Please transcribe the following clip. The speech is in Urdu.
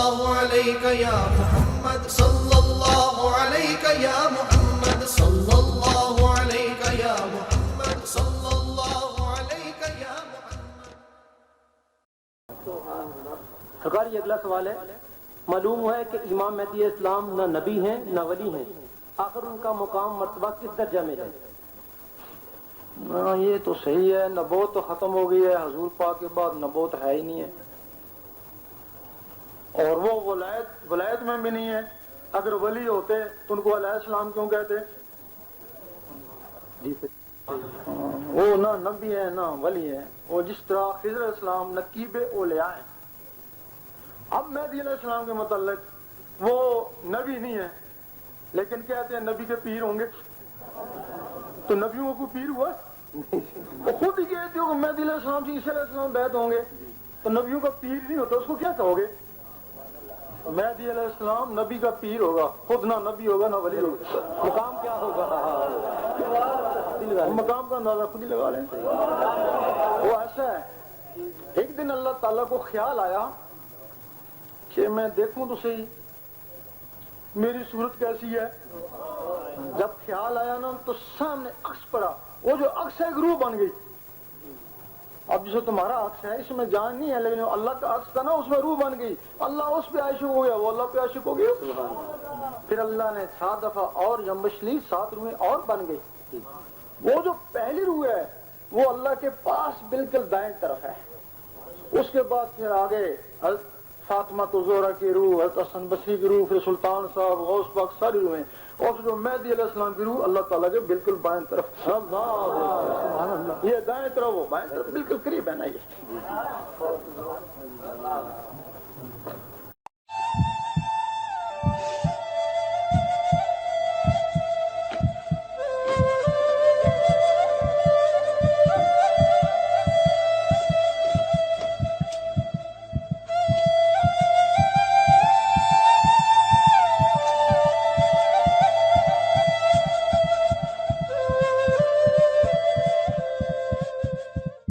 اللہ علیک یا محمد صلی اللہ علیک یا محمد صلی اللہ علیک یا محمد صلی اللہ علیک یا محمد. سرکار یہ اگلا سوال ہے، معلوم ہے کہ امام مہدی اسلام نہ نبی ہیں نہ ولی ہیں، آخر ان کا مقام مرتبہ کس درجہ میں ہے؟ یہ تو صحیح ہے، نبوت تو ختم ہو گئی ہے، حضور پاک کے بعد نبوت ہے ہی نہیں ہے، اور وہ ولایت میں بھی نہیں ہے. اگر ولی ہوتے تو ان کو علیہ السلام کیوں کہتے؟ وہ نہ نبی ہے نہ ولی ہے، وہ جس طرح خضر علیہ السلام نقیب اولیاء ہیں. اب مہدی علیہ السلام کے متعلق وہ نبی نہیں ہے لیکن کہتے ہیں نبی کے پیر ہوں گے، تو نبیوں کو پیر ہوا؟ وہ خود ہی کہتے ہو کہ مہدی علیہ السلام سے عیسیٰ علیہ السلام بیعت ہوں گے، تو نبیوں کا پیر نہیں ہوتا، اس کو کیا کہو گے؟ مہدی علیہ السلام نبی کا پیر ہوگا، خود نہ نبی ہوگا نہ ولی ہوگا. مقام کیا ہوگا؟ مقام کا اندازہ خود ہی لگا لیں. وہ ایسا ہے، ایک دن اللہ تعالیٰ کو خیال آیا کہ میں دیکھوں تو صحیح میری صورت کیسی ہے. جب خیال آیا نا تو سامنے عکس پڑا، وہ جو عکس ہے ایک روح بن گئی. اب جسے تمہارا عکس ہے اس میں جان نہیں ہے لیکن اللہ کا عکس تھا نا، اس میں روح بن گئی. اللہ اس پہ عاشق ہو گیا، وہ اللہ پہ عاشق ہو گیا. پھر اللہ نے 7 دفعہ اور جنبش لی، 7 روحیں اور بن گئی. وہ جو پہلی روح ہے وہ اللہ کے پاس بالکل دائیں طرف ہے. اس کے بعد پھر آگے حضرت فاطمہ تو زہرا کی روح، حضرت حسن بصری کی روح، پھر سلطان صاحب، غوث پاک، ساری روحیں، اور پھر جو مہدی علیہ السلام کی روح اللہ تعالیٰ کے بالکل بائیں طرف. یہ دائیں طرف وہ بائیں طرف بالکل قریب ہے نا. یہ